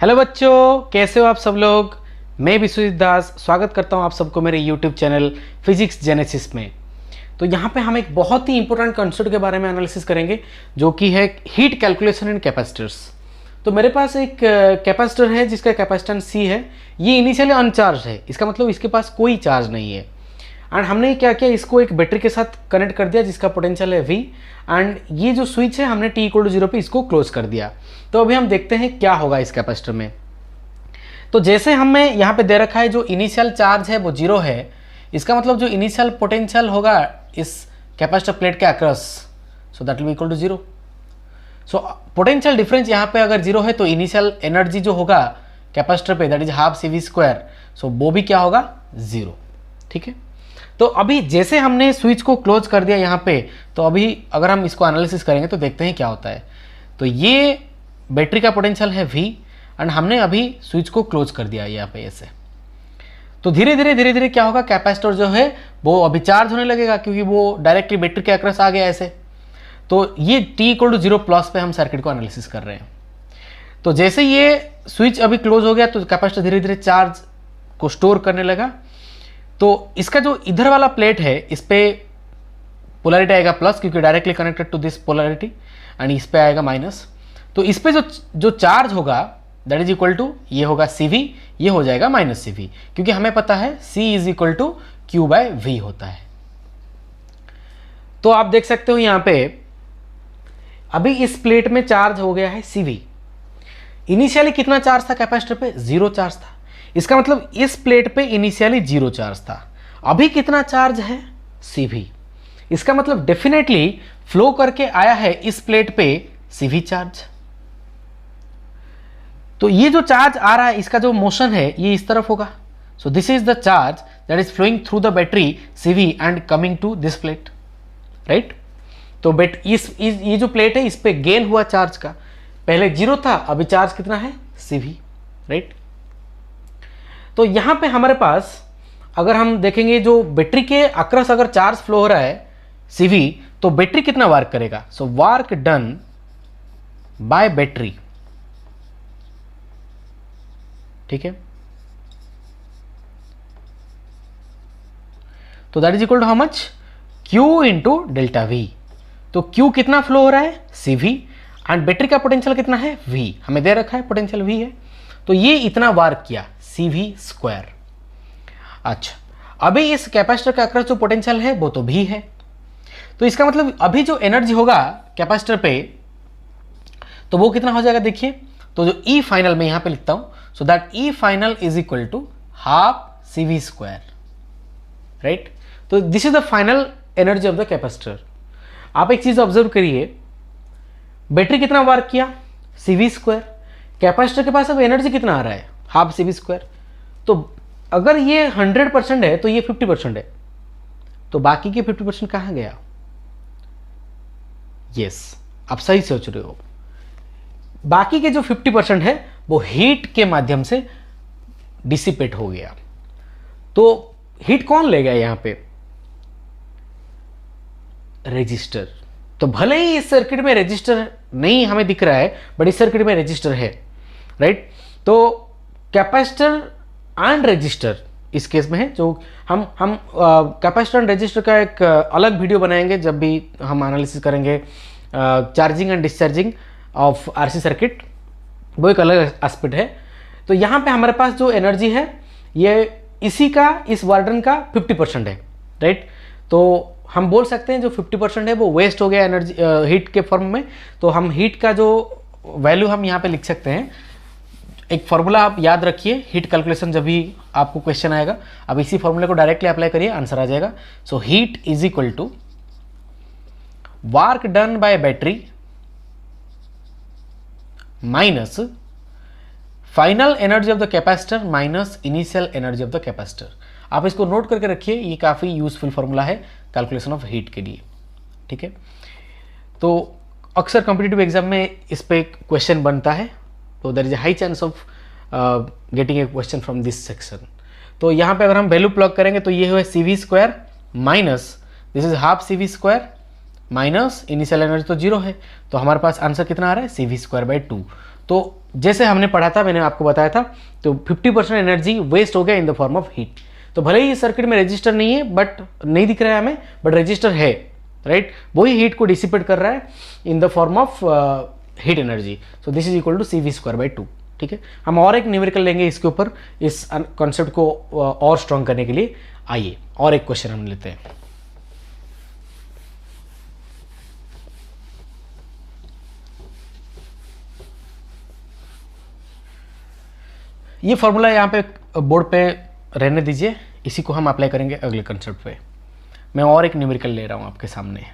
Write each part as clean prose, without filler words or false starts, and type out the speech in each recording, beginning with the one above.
Hello बच्चों, कैसे हो आप सब लोग। मैं विश्वजीत दास स्वागत करता हूं आप सबको मेरे यूट्यूब चैनल फिजिक्स जेनेसिस में। तो यहाँ पे हम एक बहुत ही इंपॉर्टेंट कंसेप्ट के बारे में एनालिसिस करेंगे जो कि है हीट कैलकुलेशन इन कैपेसिटर्स। तो मेरे पास एक कैपेसिटर है जिसका कैपेसिटेंस C है। ये इनिशियली अनचार्ज है, इसका मतलब इसके पास कोई चार्ज नहीं है। एंड हमने क्या किया, इसको एक बैटरी के साथ कनेक्ट कर दिया जिसका पोटेंशियल है V। एंड ये जो स्विच है हमने t=0 पे इसको क्लोज कर दिया। तो अभी हम देखते हैं क्या होगा इस कैपेसिटर में। तो जैसे हमें यहाँ पे दे रखा है जो इनिशियल चार्ज है वो 0 है, इसका मतलब जो इनिशियल पोटेंशियल होगा इस कैपेसिटर प्लेट के across, so that will equal to 0। So potential difference यहाँ पे अगर 0 है तो इनिशियल एनर्जी जो होगा कैपेसिटर पे दैट इज हाफ CV², सो वो भी क्या होगा 0। ठीक है, तो अभी जैसे हमने स्विच को क्लोज कर दिया यहाँ पे, तो अभी अगर हम इसको एनालिसिस करेंगे तो देखते हैं क्या होता है। तो ये बैटरी का पोटेंशियल है V एंड हमने अभी स्विच को क्लोज कर दिया यहाँ पे ऐसे। तो धीरे धीरे क्या होगा, कैपेसिटर जो है वो अभी चार्ज होने लगेगा क्योंकि वो डायरेक्टली बैटरी के अक्रॉस आ गया ऐसे। तो ये t=0 प्लस पे हम सर्किट को एनालिसिस कर रहे हैं। तो जैसे ये स्विच अभी क्लोज हो गया तो कैपेसिटर धीरे धीरे चार्ज को स्टोर करने लगा। तो इसका जो इधर वाला प्लेट है इस पे पोलैरिटी आएगा प्लस क्योंकि directly connected to this polarity, and इस पे आएगा माइनस। तो इस पे जो चार्ज होगा दैट इज इक्वल टू ये होगा CV, ये हो जाएगा -CV क्योंकि हमें पता है C=Q/V होता है। तो आप देख सकते हो यहाँ पे अभी इस प्लेट में चार्ज हो गया है CV। इनिशियली कितना चार्ज था कैपेसिटर पे, 0 चार्ज था। इसका मतलब इस प्लेट पे इनिशियली 0 चार्ज था। अभी कितना चार्ज है CV। इसका मतलब डेफिनेटली फ्लो करके आया है इस प्लेट पे CV चार्ज। तो ये जो चार्ज आ रहा है इसका जो मोशन है ये इस तरफ होगा। So this is the charge that is flowing through the battery CV and coming to this plate, right. तो ये जो प्लेट है इस पे गेन हुआ चार्ज का, पहले 0 था अभी चार्ज कितना है CV, राइट। तो यहां पे हमारे पास अगर हम देखेंगे जो बैटरी के अक्रॉस अगर चार्ज फ्लो हो रहा है CV, तो बैटरी कितना वर्क करेगा। So work done by battery, ठीक है। तो that is equal to how much, Q × ΔV। तो Q कितना फ्लो हो रहा है CV एंड बैटरी का पोटेंशियल कितना है V, हमें दे रखा है पोटेंशियल V है। तो ये इतना वर्क किया CV²। अच्छा, अभी इस कैपेसिटर का अक्रॉस जो पोटेंशियल है वो तो V है। तो इसका मतलब अभी जो एनर्जी होगा कैपेसिटर पे तो वो कितना हो जाएगा देखिए। तो जो E फाइनल में यहां पे लिखता हूं, so that E final is equal to half CV², right. तो this is the final energy of the capacitor. आप एक चीज ऑब्जर्व करिए, बैटरी कितना वर्क किया CV², कैपेसिटर के पास अब एनर्जी कितना आ रहा है हाफ CV²। तो अगर ये 100% है तो ये 50% है, तो बाकी के 50% कहां गया। यस, आप सही सोच रहे हो। बाकी के जो 50% है वो हीट के माध्यम से डिसिपेट हो गया। तो हीट कौन ले गया यहां पे, रेजिस्टर। तो भले ही इस सर्किट में रेजिस्टर नहीं हमें दिख रहा है बट इस सर्किट में रेजिस्टर है, राइट। तो कैपेसिटर एंड रेजिस्टर इस केस में है। जो हम कैपेसिटर एंड रेजिस्टर का एक अलग वीडियो बनाएंगे जब भी हम एनालिसिस करेंगे charging and discharging of RC circuit, वो एक अलग एस्पेक्ट है। तो यहाँ पे हमारे पास जो एनर्जी है ये इसी का, इस वार्डन का 50% है, राइट। तो हम बोल सकते हैं जो 50% है वो वेस्ट हो गया एनर्जी हीट के फॉर्म में। तो हम हीट का जो वैल्यू हम यहाँ पे लिख सकते हैं, एक फॉर्मूला आप याद रखिए हीट कैलकुलेशन जब भी आपको क्वेश्चन आएगा, अब इसी फॉर्मूले को डायरेक्टली अप्लाई करिए, आंसर आ जाएगा। So heat is equal to work done by battery minus final energy of the capacitor minus initial energy of the capacitor. आप इसको नोट करके रखिए, ये काफ़ी यूजफुल फॉर्मूला है कैलकुलेशन ऑफ हीट के लिए, ठीक है। तो अक्सर कॉम्पिटिटिव एग्जाम में इस पे क्वेश्चन बनता है, तो there is a high chance of getting a question from this section. तो यहाँ पे अगर हम वैल्यू प्लग करेंगे तो ये है CV² minus this is half CV² minus initial energy तो 0 है, तो हमारे पास आंसर कितना आ रहा है CV²/2। तो जैसे हमने पढ़ा था, मैंने आपको बताया था, तो 50% एनर्जी वेस्ट हो गया इन द फॉर्म ऑफ हीट। तो भले ही इस सर्किट में रजिस्टर नहीं है, बट नहीं दिख रहा है हमें, बट रजिस्टर है, राइट, वही हीट को डिसिपेट कर रहा है in the form of heat energy. So this is equal to CV²/2। ठीक है, हम और एक न्यूमेरिकल लेंगे इसके ऊपर, इस कॉन्सेप्ट को और स्ट्रॉन्ग करने के लिए। आइए और एक क्वेश्चन हम लेते हैं। ये फॉर्मूला यहाँ पे बोर्ड पे रहने दीजिए, इसी को हम अप्लाई करेंगे अगले कंसेप्ट पे। मैं और एक न्यूमेरिकल ले रहा हूँ आपके सामने।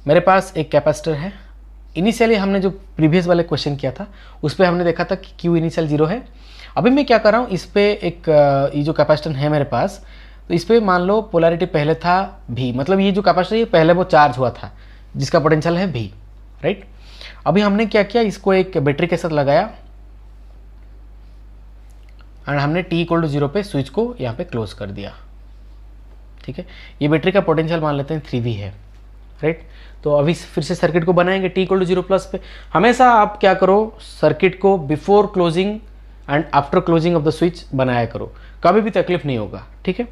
मेरे पास एक कैपेसिटर है। इनिशियली हमने जो प्रीवियस वाले क्वेश्चन किया था उस पर हमने देखा था कि Q इनिशियल 0 है। अभी मैं क्या कर रहा हूँ, इस पर एक ये जो कैपेसिटर है मेरे पास, तो इस पर मान लो पोलैरिटी पहले था V, मतलब ये जो कैपेसिटर ये पहले वो चार्ज हुआ था जिसका पोटेंशियल है V, राइट। अभी हमने क्या किया, इसको एक बैटरी के साथ लगाया एंड हमने t=0 पे स्विच को यहाँ पे क्लोज कर दिया। ठीक है, ये बैटरी का पोटेंशियल मान लेते हैं 3V है, राइट। तो अभी फिर से सर्किट को बनाएंगे t=0 प्लस पे। हमेशा आप क्या करो, सर्किट को before closing and after closing of the switch बनाया करो, कभी भी तकलीफ नहीं होगा। ठीक है,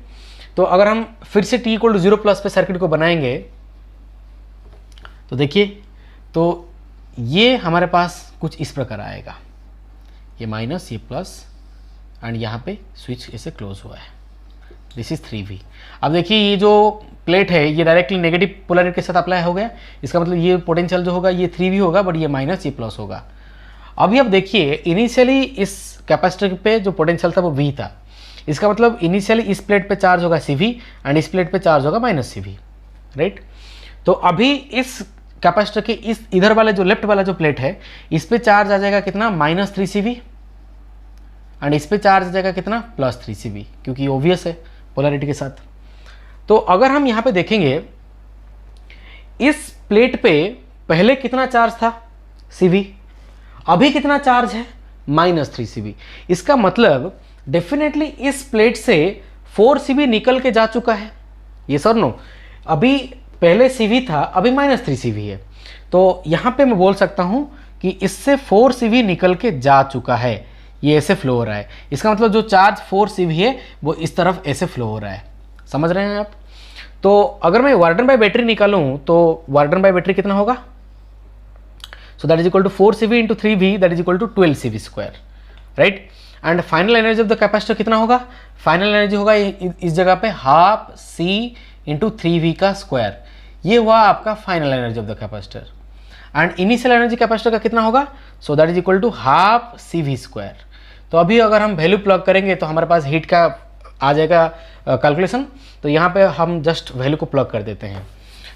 तो अगर हम फिर से t=0 प्लस पे सर्किट को बनाएंगे तो देखिए, तो ये हमारे पास कुछ इस प्रकार आएगा, ये माइनस, ये प्लस, एंड यहाँ पे स्विच ऐसे क्लोज हुआ है। This is 3V। अब देखिए ये जो प्लेट है ये डायरेक्टली नेगेटिव पोलैरिटी के साथ अप्लाई हो गया, इसका मतलब ये पोटेंशियल जो होगा ये 3V होगा, बट ये माइनस, ये प्लस होगा। अभी अब देखिए, इनिशियली इस कैपेसिटर पे जो पोटेंशियल था वो V था, इसका मतलब इनिशियली इस प्लेट पे चार्ज होगा CV एंड इस प्लेट पे चार्ज होगा -CV, राइट। तो अभी इस कैपेसिटर के इस इधर वाले जो लेफ्ट वाला जो प्लेट है इस पे चार्ज आ जाएगा कितना, -3CV, एंड इस पे चार्ज आ जाएगा कितना, +3CV, क्योंकि ऑब्वियस है पोलैरिटी के साथ। तो अगर हम यहाँ पे देखेंगे, इस प्लेट पे पहले कितना चार्ज था, CV, अभी कितना चार्ज है, -3CV। इसका मतलब डेफिनेटली इस प्लेट से 4CV निकल के जा चुका है, ये सर नो। अभी पहले CV था, अभी -3CV है, तो यहाँ पे मैं बोल सकता हूँ कि इससे 4CV निकल के जा चुका है, ये ऐसे फ्लो हो रहा है। इसका मतलब जो चार्ज 4CV है वो इस तरफ ऐसे फ्लो हो रहा है, समझ रहे हैं आप। तो अगर मैं वर्क डन बाय बैटरी निकालूं तो वर्क डन बाय बैटरी कितना होगा, so that is equal to 4CV × 3V, that is equal to 12CV², right. And final energy of the capacitor कितना होगा, फाइनल एनर्जी होगा इस जगह पे 12C × 3V²। ये हुआ आपका final energy of the capacitor. And initial energy capacitor का कितना होगा, so that is equal to 12CV²। तो अभी अगर हम वैल्यू प्लग करेंगे तो हमारे पास हीट का आ जाएगा कैलकुलेशन। तो यहाँ पे हम जस्ट वैल्यू को प्लग कर देते हैं।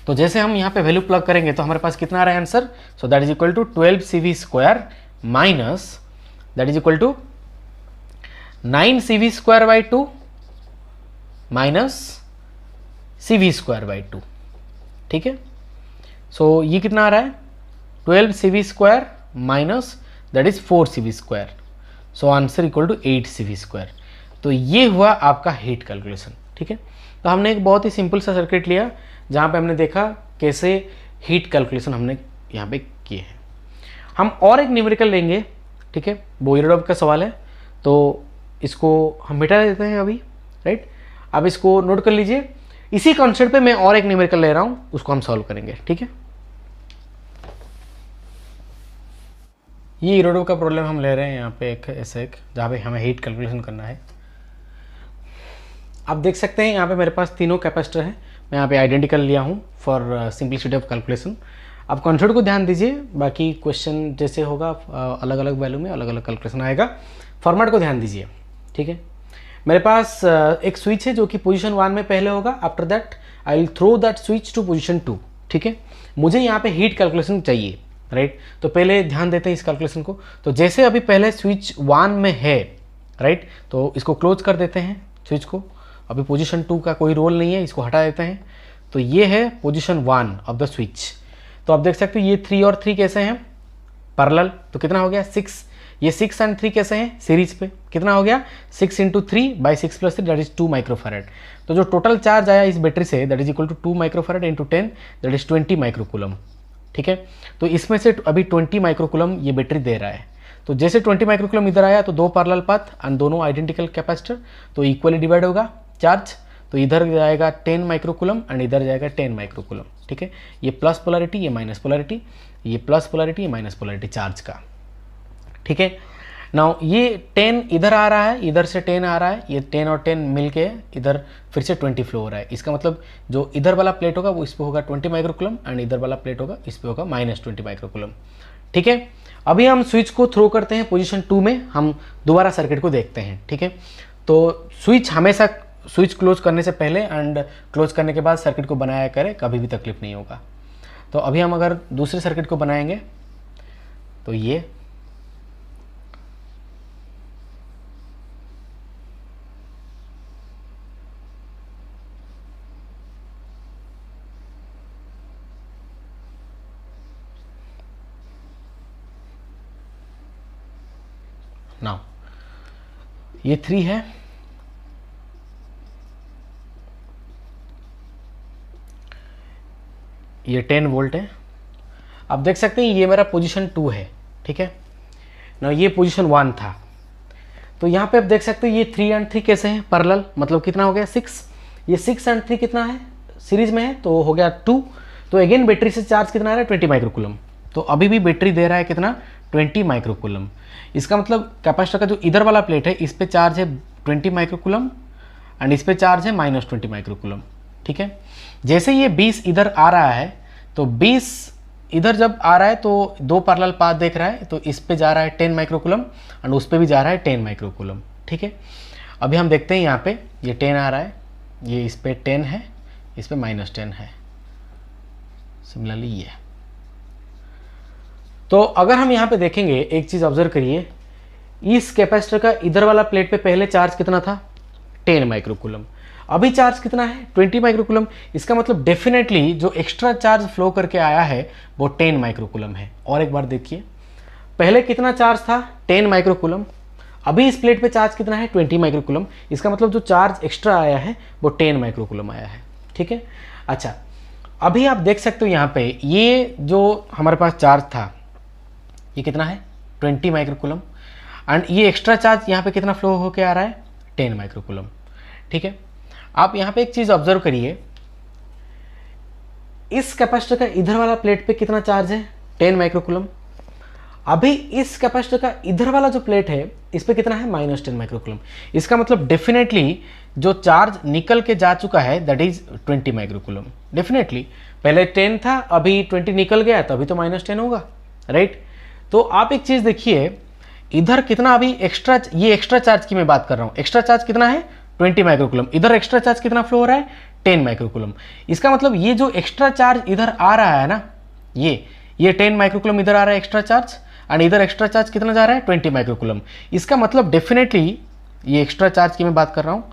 तो जैसे हम यहाँ पे वैल्यू प्लग करेंगे तो हमारे पास कितना आ रहा है answer, so that is equal to 12CV² minus that is equal to 9CV²/2 minus CV²/2। ठीक है, सो ये कितना आ रहा है, 12CV² minus that is 4CV²। So answer equal to 8CV²। तो ये हुआ आपका हीट कैलकुलेशन। ठीक है, तो हमने एक बहुत ही सिंपल सा सर्किट लिया जहाँ पे हमने देखा कैसे हीट कैलकुलेशन हमने यहाँ पे किए हैं। हम और एक न्यूमेरिकल लेंगे, ठीक है, बोयरडॉफ का सवाल है, तो इसको हम मिटा देते हैं अभी, राइट। अब इसको नोट कर लीजिए, इसी कॉन्सेप्ट पे मैं और एक न्यूमेरिकल ले रहा हूँ, उसको हम सॉल्व करेंगे। ठीक है, ये इरोडोव का प्रॉब्लम हम ले रहे हैं यहाँ पे एक ऐसे एक, जहाँ पे हमें हीट कैलकुलेशन करना है। आप देख सकते हैं यहाँ पे मेरे पास तीनों कैपेसिटर हैं, मैं यहाँ पे आइडेंटिकल लिया हूँ फॉर सिंपलिसिटी ऑफ कैलकुलेशन। आप कॉन्सेप्ट को ध्यान दीजिए, बाकी क्वेश्चन जैसे होगा अलग अलग वैल्यू में अलग अलग कैलकुलेशन आएगा। फॉर्मेट को ध्यान दीजिए। ठीक है, मेरे पास एक स्विच है जो कि पोजीशन 1 में पहले होगा, after that I will throw that switch to position 2। ठीक है, मुझे यहाँ पे हीट कैलकुलेशन चाहिए, राइट। तो पहले ध्यान देते हैं इस कैलकुलेशन को। तो जैसे अभी पहले स्विच 1 में है, राइट, तो इसको क्लोज कर देते हैं स्विच को। अभी पोजीशन 2 का कोई रोल नहीं है, इसको हटा देते हैं। तो ये है पोजीशन 1 ऑफ द स्विच। तो आप देख सकते हो ये 3 और 3 कैसे हैं, पैरेलल, तो कितना हो गया 6। ये 6 एंड 3 कैसे हैं, सीरीज पे, कितना हो गया 6 × 3/6 + 3 दैट इज 2 माइक्रोफैरड। तो जो टोटल चार्ज आया इस बैटरी से that is equal to 2 microfarad × 10 that is 20 microcoulomb. ठीक है। तो इसमें से अभी 20 माइक्रोकुलम ये बैटरी दे रहा है। तो जैसे 20 माइक्रोकुलम इधर आया तो 2 पैरेलल पाथ एंड दोनों आइडेंटिकल कैपेसिटर, तो इक्वली डिवाइड होगा चार्ज। तो इधर जाएगा 10 माइक्रोकुलम एंड इधर जाएगा 10 माइक्रोकुलम, ठीक है। ये प्लस पोलैरिटी, ये माइनस पोलैरिटी, ये प्लस पोलैरिटी, ये माइनस पोलैरिटी चार्ज का, ठीक है। नाउ ये 10 इधर आ रहा है, इधर से 10 आ रहा है, ये 10 और 10 मिल के इधर फिर से 20 फ्लो हो रहा है। इसका मतलब जो इधर वाला प्लेट होगा वो इस पे होगा 20 माइक्रोकुलम एंड इधर वाला प्लेट होगा इस पे होगा -20 माइक्रोकुलम, ठीक है। अभी हम स्विच को थ्रो करते हैं पोजीशन 2 में, हम दोबारा सर्किट को देखते हैं, ठीक है। तो स्विच हमेशा स्विच क्लोज करने से पहले एंड क्लोज करने के बाद सर्किट को बनाया करें, कभी भी तकलीफ नहीं होगा। तो अभी हम अगर दूसरे सर्किट को बनाएंगे तो ये नाउ ये 3 है, ये 10 वोल्ट है। आप देख सकते हैं ये मेरा पोजीशन 2 है, ठीक है ना। ये पोजीशन 1 था। तो यहाँ पे आप देख सकते हैं ये 3 एंड 3 कैसे हैं पैरेलल, मतलब कितना हो गया 6। ये 6 एंड 3 कितना है सीरीज में है, तो हो गया 2। तो अगेन बैटरी से चार्ज कितना आ रहा है 20 माइक्रोकुलम। तो अभी भी बैटरी दे रहा है कितना 20 माइक्रोकुलम। इसका मतलब कैपेसिटर का जो इधर वाला प्लेट है इस पे चार्ज है 20 माइक्रोकुलम एंड इस पे चार्ज है -20 माइक्रोकुलम, ठीक है। जैसे ये 20 इधर आ रहा है तो 20 इधर जब आ रहा है तो 2 पैरेलल पाथ देख रहा है, तो इस पे जा रहा है 10 माइक्रोकुलम एंड उस पे भी जा रहा है 10 माइक्रोकुलम, ठीक है। अभी हम देखते हैं यहाँ पे ये 10 आ रहा है, ये इस पे 10 है, इस पे -10 है, सिमिलरली ये। तो अगर हम यहाँ पे देखेंगे एक चीज़ ऑब्जर्व करिए, इस कैपेसिटर का इधर वाला प्लेट पे पहले चार्ज कितना था 10 माइक्रोकुलम, अभी चार्ज कितना है 20 माइक्रोकुलम। इसका मतलब डेफिनेटली जो एक्स्ट्रा चार्ज फ्लो करके आया है वो 10 माइक्रोकुलम है। और एक बार देखिए पहले कितना चार्ज था 10 माइक्रोकुलम, अभी इस प्लेट पे चार्ज कितना है 20 माइक्रोकुलम। इसका मतलब जो चार्ज एक्स्ट्रा आया है वो 10 माइक्रोकुलम आया है, ठीक है। अच्छा अभी आप देख सकते हो यहाँ पे ये जो हमारे पास चार्ज था ये कितना है 20 माइक्रोकुलम एंड ये एक्स्ट्रा चार्ज यहाँ पे कितना फ्लो होके आ रहा है 10 माइक्रोकुलम, ठीक है। आप यहाँ पे एक चीज़ ऑब्जर्व करिए, इस कैपेसिटर का इधर वाला प्लेट पे कितना चार्ज है 10 माइक्रोकुलम, अभी इस कैपेसिटर का इधर वाला जो प्लेट है इस पे कितना है -10 माइक्रोकुलम। इसका मतलब डेफिनेटली जो चार्ज निकल के जा चुका है दैट इज 20 माइक्रोकुलम। डेफिनेटली पहले 10 था, अभी 20 निकल गया तो अभी तो -10 होगा, राइट। तो आप एक चीज़ देखिए इधर कितना अभी एक्स्ट्रा, ये एक्स्ट्रा चार्ज की मैं बात कर रहा हूँ, एक्स्ट्रा चार्ज कितना है 20 माइक्रोकुलम, इधर एक्स्ट्रा चार्ज कितना फ्लो हो रहा है 10 माइक्रोकुलम। इसका मतलब ये जो एक्स्ट्रा चार्ज इधर आ रहा है ना, ये 10 माइक्रोकुलम इधर आ रहा है एक्स्ट्रा चार्ज एंड इधर एक्स्ट्रा चार्ज कितना जा रहा है 20 माइक्रोकुलम। इसका मतलब डेफिनेटली ये एक्स्ट्रा चार्ज की मैं बात कर रहा हूँ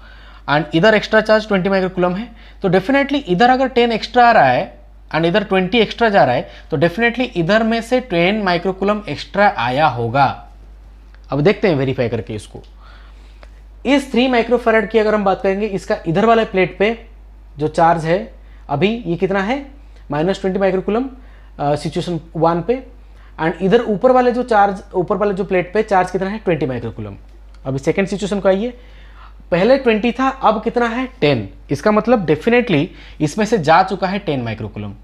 एंड इधर एक्स्ट्रा चार्ज 20 माइक्रोकुलम है। तो डेफिनेटली इधर अगर 10 एक्स्ट्रा आ रहा है एंड इधर 20 एक्स्ट्रा जा रहा है तो डेफिनेटली इधर में से 10 माइक्रोकुलम एक्स्ट्रा आया होगा। अब देखते हैं वेरीफाई करके इसको। इस 3 माइक्रोफैराड की अगर हम बात करेंगे, इसका इधर वाले प्लेट पे जो चार्ज है अभी ये कितना है -20 माइक्रोकुलम सिचुएशन 1 पे एंड इधर ऊपर वाले जो चार्ज, ऊपर वाले जो प्लेट पे चार्ज कितना है 20 माइक्रोकुलम। अभी सेकेंड सिचुएशन को आइए, पहले 20 था अब कितना है 10। इसका मतलब डेफिनेटली इसमें से जा चुका है 10 माइक्रोकुलम।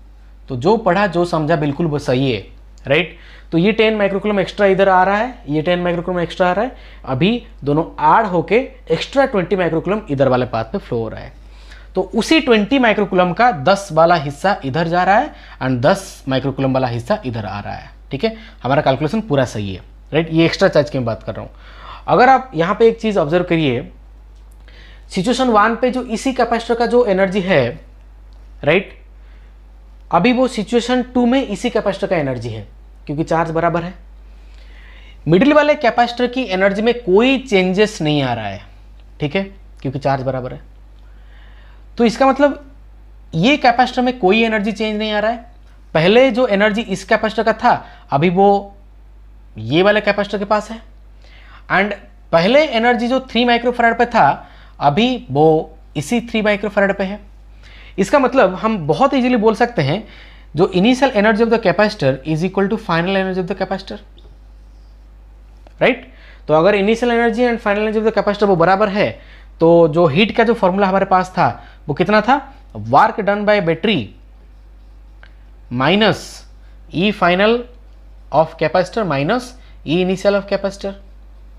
तो जो पढ़ा जो समझा बिल्कुल वो सही है, राइट। तो ये 10 माइक्रोकुलम एक्स्ट्रा इधर आ रहा है, ये 10 माइक्रोकुलम एक्स्ट्रा आ रहा है, अभी दोनों ऐड होके एक्स्ट्रा 20 माइक्रोकुलम इधर वाले पाथ पे फ्लो हो रहा है। तो उसी 20 माइक्रोकुलम का 10 वाला हिस्सा इधर जा रहा है एंड 10 माइक्रोकुलम वाला हिस्सा इधर आ रहा है, ठीक है। हमारा कैलकुलेशन पूरा सही है, राइट। ये एक्स्ट्रा चार्ज की मैं बात कर रहा हूँ। अगर आप यहाँ पे एक चीज़ ऑब्जर्व करिए, सिचुएशन 1 पे जो इसी कैपेसिटर का जो एनर्जी है, राइट, अभी वो सिचुएशन 2 में इसी कैपेसिटर का एनर्जी है क्योंकि चार्ज बराबर है। मिडिल वाले कैपेसिटर की एनर्जी में कोई चेंजेस नहीं आ रहा है, ठीक है, क्योंकि चार्ज बराबर है। तो इसका मतलब ये कैपेसिटर में कोई एनर्जी चेंज नहीं आ रहा है। पहले जो एनर्जी इस कैपेसिटर का था अभी वो ये वाले कैपेसिटर के पास है एंड पहले एनर्जी जो 3 माइक्रोफैराड पे था अभी वो इसी 3 माइक्रोफैराड पे है। इसका मतलब हम बहुत इजीली बोल सकते हैं जो initial energy of the capacitor is equal to final energy of the capacitor, right. तो अगर initial energy and final energy of the capacitor वो बराबर है, तो जो हीट का जो फॉर्मूला हमारे पास था वो कितना था, work done by battery minus E final of capacitor minus E initial of capacitor,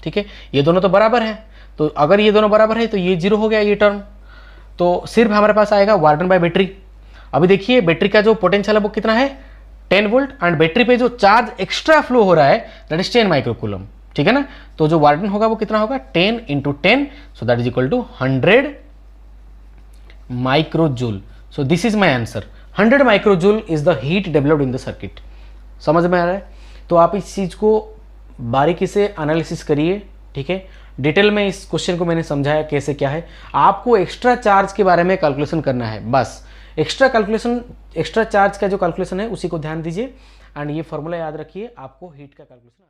ठीक है। ये दोनों तो बराबर है, तो अगर ये दोनों बराबर है तो ये जीरो हो गया ये टर्म, तो सिर्फ हमारे पास आएगा वर्क डन बाय बैटरी। अभी देखिए बैटरी का जो पोटेंशियल है वो कितना है 10 वोल्ट, एंड बैटरी पे जो चार्ज एक्स्ट्रा फ्लो हो रहा है दैट इज 10 माइक्रोकूलम, ठीक है ना। तो जो वर्क डन होगा वो कितना होगा 10 × 10, so that is equal to 100 microjoule. So this is my answer, 100 microjoule is the heat developed in the circuit. समझ में आ रहा है? तो आप इस चीज को बारीकी से एनालिसिस करिए, ठीक है। डिटेल में इस क्वेश्चन को मैंने समझाया कैसे क्या है। आपको एक्स्ट्रा चार्ज के बारे में कैलकुलेशन करना है, बस एक्स्ट्रा चार्ज का जो कैलकुलेशन है उसी को ध्यान दीजिए, एंड ये फॉर्मूला याद रखिए, आपको हीट का कैलकुलेशन